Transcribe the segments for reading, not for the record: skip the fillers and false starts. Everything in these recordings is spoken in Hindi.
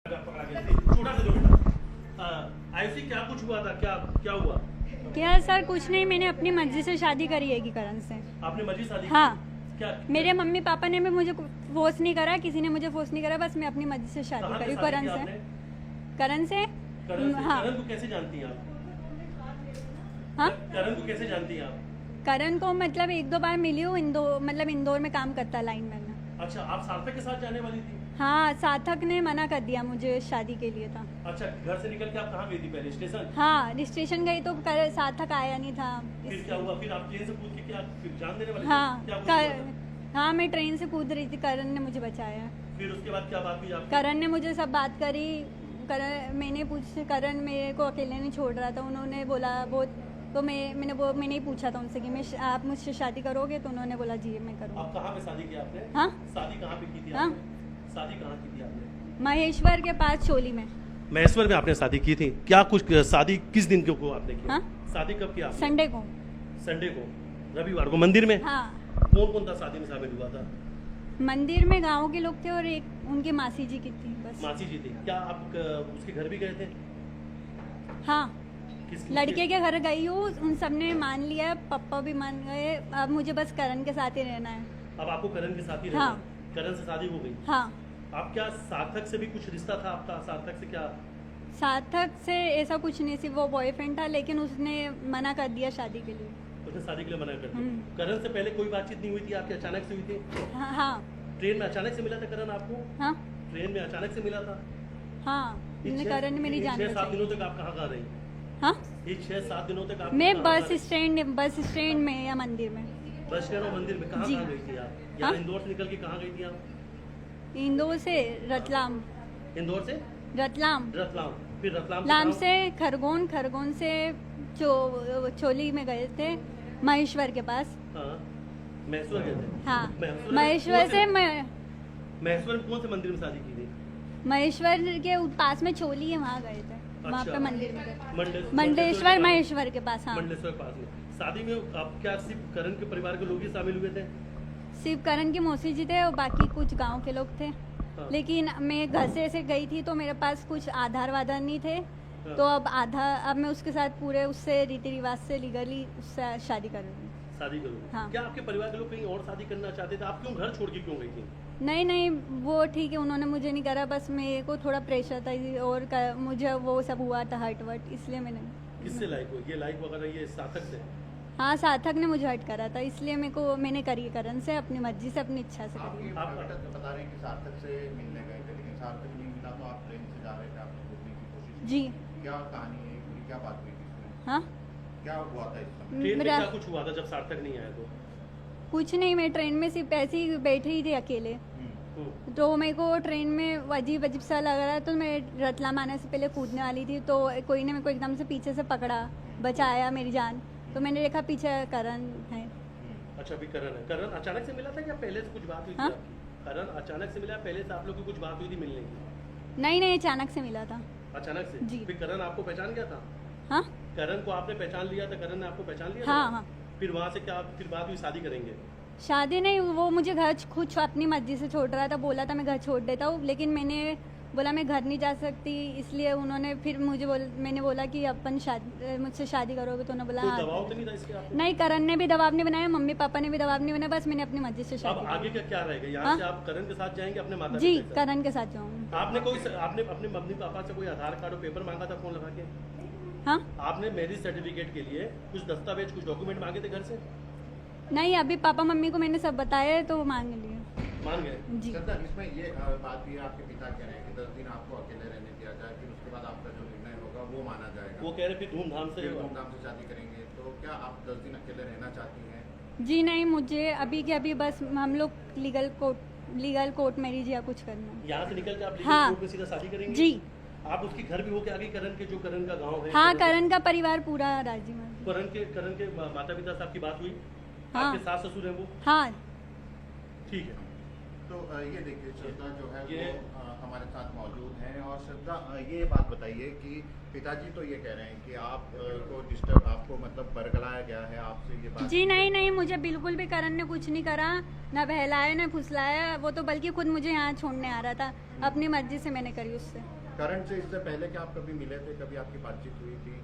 छोटा सा दो बेटा। ऐसे क्या कुछ हुआ था, क्या क्या हुआ? क्या सर, कुछ नहीं, मैंने अपनी मर्जी से शादी करी है करण से। आपने मर्जी शादी हाँ। की? क्या मेरे मम्मी पापा ने भी मुझे फोर्स नहीं करा, किसी ने मुझे फोर्स नहीं करा, बस मैं अपनी मर्जी से शादी कहाँ पे करी शादी करण की से। आपने? करण से। करण से? हाँ। करण को कैसे जानती हैं आप? हाँ, करण को कैसे जानती हैं आप? करण को मतलब एक दो बार मिली हूँ, इंदौर में काम करता लाइन मैन में। अच्छा, आप सार्थक के साथ जाने वाली थी? हाँ, सार्थक ने मना कर दिया मुझे, शादी के लिए था। अच्छा, घर से निकल के आप कहाँ गई थी पहले? स्टेशन? हाँ, स्टेशन गई तो सार्थक आया नहीं था। फिर क्या हुआ? फिर आप ट्रेन से कूद के क्या फिर जान देने वाले थे? हाँ, क्या कुछ हुआ था? हाँ, मैं ट्रेन से कूद रही थी, करण ने मुझे बचाया। फिर उसके बाद क्या बात हुई आपकी? करण ने मुझे सब बात करी। करण मेरे को अकेले नहीं छोड़ रहा था, उन्होंने बोला बहुत, तो मैंने ही पूछा था उनसे कि आप मुझसे शादी करोगे, तो उन्होंने बोला जी मैं करूँगा। आप कहाँ पे शादी की आपने? हाँ। शादी कहाँ पे की थी हाँ। आपने? शादी कहाँ की थी आपने? महेश्वर के पास चोली में। महेश्वर में आपने शादी की थी? क्या कुछ शादी किस दिन को आपने की? हाँ? शादी कब की आपने? संडे को। संडे को, रविवार को, मंदिर में? हाँ, कौन कौन था शादी में शामिल हुआ था? मंदिर में गांव के लोग थे और एक उनकी मासी जी की थी बस। मासी जी थी? क्या आप उसके घर भी गए थे? हाँ, किसके? लड़के के घर गई हूँ, उन सब ने मान लिया, पापा भी मान गए, अब मुझे बस करण के साथ ही रहना है। अब आपको करण के साथ ही हाँ। रहना है? करण से शादी हो गई? हाँ। आप क्या सार्थक से भी कुछ रिश्ता था आपका? सार्थक से क्या? सार्थक से ऐसा कुछ नहीं, सिर्फ वो बॉयफ्रेंड था, लेकिन उसने मना कर दिया शादी के लिए। उसने शादी के लिए मना कर दिया? करण से पहले कोई बातचीत नहीं हुई थी आपकी? अचानक से हुई थी? हाँ। हाँ। ट्रेन में अचानक से मिला था करण आपको? हाँ। ट्रेन में अचानक से मिला था? हाँ, करण ने मेरी जान 6-7 दिनों बचाई। तक आप कहाँ रही? हाँ, ये 6-7 दिनों तक आप मैं कहाँ बस रही? स्टैंड में या मंदिर में। बस स्टैंड और मंदिर में? कहाँ जी। कहाँ गई थी आप? हाँ? यहाँ इंदौर से निकल के कहाँ गई थी आप? इंदौर से रतलाम। इंदौर से रतलाम। रतलाम? फिर रतलाम लाम कहाँ? से खरगोन से चोली में गए थे, महेश्वर के पास। हाँ, महेश्वर गए थे? हाँ, महेश्वर महेश्वर से महेश्वर में कौन से मंदिर में शादी की थी? महेश्वर के पास में चोली है, वहाँ गए थे। वहाँ अच्छा। पे मंदिर में गए। मंडलेश्वर मंडलेश्वर महेश्वर के पास। हाँ, मंडलेश्वर के पास में शादी में आप क्या सिर्फ करण के परिवार के लोग ही शामिल हुए थे? सिर्फ करण की मौसी जी थे और बाकी कुछ गांव के लोग थे। हाँ। लेकिन मैं घर से ऐसे गई थी तो मेरे पास कुछ आधार वाधार नहीं थे, हाँ। तो अब मैं उसके साथ पूरे उससे रीति रिवाज से लीगली उससे शादी कर रही हूँ। शादी करो? हाँ। क्या आपके परिवार के लोग कहीं और शादी करना चाहते थे? आप क्यों घर छोड़ के क्यों गई थी? नहीं, वो ठीक है, उन्होंने मुझे नहीं करा, बस मेरे को थोड़ा प्रेशर था और मुझे वो सब हुआ था हर्ट वर्ट, इसलिए मैंने। किससे लाइक हो? ये लाइक वगैरह ये सार्थक से? हाँ, सार्थक ने मुझे हर्ट करा था, इसलिए मैंने करी करण से, अपनी मर्जी से, अपनी इच्छा से करी। आप बता रहे हैं कि सार्थक से मिलने गए थे, लेकिन सार्थक नहीं मिला तो आप ट्रेन से जा रहे थे, आपने रोकने की कोशिश की। जी। क्या कहानी है पूरी, क्या बात हुई थी इसमें? हाँ, क्या हुआ था इस समय? ट्रेन में मेरा क्या कुछ हुआ था जब सार्थक नहीं आया तो? कुछ नहीं, मैं ट्रेन में सिर्फ ऐसे ही बैठी ही थी अकेले, तो मेरे को ट्रेन में अजीब अजीब सा लग रहा, तो मैं रतलाम आने से पहले कूदने वाली थी, तो कोई ने मेरे को एकदम से पीछे से पकड़ा, बचाया मेरी जान, तो मैंने देखा पीछे करण है। अच्छा, अभी करण है? करण अचानक से मिला था क्या पहले से कुछ बात हुई थी हाँ? आपकी? करण अचानक से मिला, पहले से आप लोग की कुछ बात हुई थी मिलने की? नहीं, अचानक से मिला था। अचानक से? जी। फिर करण आपको पहचान गया था? हाँ। करण को आपने पहचान लिया था? करण ने आपको पहचान लिया हाँ। था? हाँ, फिर वहाँ से क्या फिर बात हुई शादी करेंगे? शादी नहीं, वो मुझे घर खुद अपनी मर्जी से छोड़ रहा था, बोला था मैं घर छोड़ देता हूँ, लेकिन मैंने बोला मैं घर नहीं जा सकती, इसलिए उन्होंने फिर मैंने बोला कि मुझसे शादी करोगे, तो उन्होंने बोला कोई हाँ। दबाव तो नहीं था इसके आप? नहीं, करण ने भी दबाव नहीं बनाया, मम्मी पापा ने भी दबाव नहीं बनाया, बस मैंने अपनी मर्जी से अब शादी आगे की। का क्या रहेगा? यहाँ हाँ? से आप करण के साथ जाएंगे अपने माता जी, पिता के साथ? करण के साथ जाऊँगी। आपने अपने मम्मी पापा से कोई आधार कार्ड और पेपर मांगा था फोन लगा के? हाँ, आपने मैरिज सर्टिफिकेट के लिए कुछ दस्तावेज कुछ डॉक्यूमेंट मांगे थे घर से? नहीं, अभी पापा मम्मी को मैंने सब बताया है, तो वो मांग लिए। मान गए? जी। चंदन, इसमें ये बात भी है, आपके पिता कह रहे हैं कि 10 दिन आपको अकेले रहने दिया जाए, फिर उसके बाद आपका जो निर्णय होगा वो माना जाएगा। वो कह रहे फिर धूमधाम से फिर धूमधाम से शादी करेंगे, तो क्या आप 10 दिन अकेले रहना चाहती हैं? जी नहीं, मुझे अभी के अभी बस हम लोग लीगल कोर्ट मैरिज या कुछ करना है। यहाँ से निकल के आप हाँ। कोर्ट में सीधा शादी करेंगे? जी। आप उसके घर भी होके आगे जो करण का गांव है? हाँ, करण का परिवार पूरा राजी में। करण के माता पिता से आपकी बात हुई? हाँ। आपके सास ससुर हैं वो? हाँ। ठीक है। तो ये देखिए, श्रद्धा जो है ये- वो हमारे साथ मौजूद हैं और श्रद्धा, ये बात बताइए कि पिताजी तो ये कह रहे हैं कि आप को डिस्टर्ब, आपको मतलब बरगलाया गया है, आपसे ये बात जी नहीं, मुझे बिल्कुल भी करण ने कुछ नहीं करा, ना बहलाया ना फुसलाया। वो तो बल्कि खुद मुझे यहाँ छोड़ने आ रहा था, अपनी मर्जी से मैंने करी उससे। करण से इससे पहले क्या आप कभी मिले थे, कभी आपकी बातचीत हुई थी?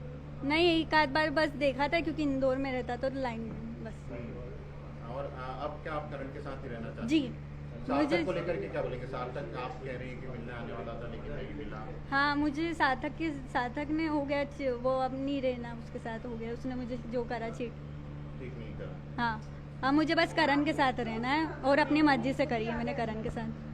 नहीं, एक आध बार बस देखा था, क्योंकि इंदौर में रहता तो लाइन बस। और अब क्या आप करण के साथ ही रहना चाहते हैं? जी, सार्थक मुझे को लेकर के क्या बोलेंगे? सार्थक आप कह रही हैं कि मिलने आने वाला था लेकिन नहीं मिला। हाँ, मुझे सार्थक ने हो गया, वो अब नहीं रहना उसके साथ, हो गया उसने मुझे जो करा चीट। ठीक नहीं करा। हाँ, अब मुझे बस करण के साथ रहना है और अपनी मर्जी से करी है मैंने करण के साथ।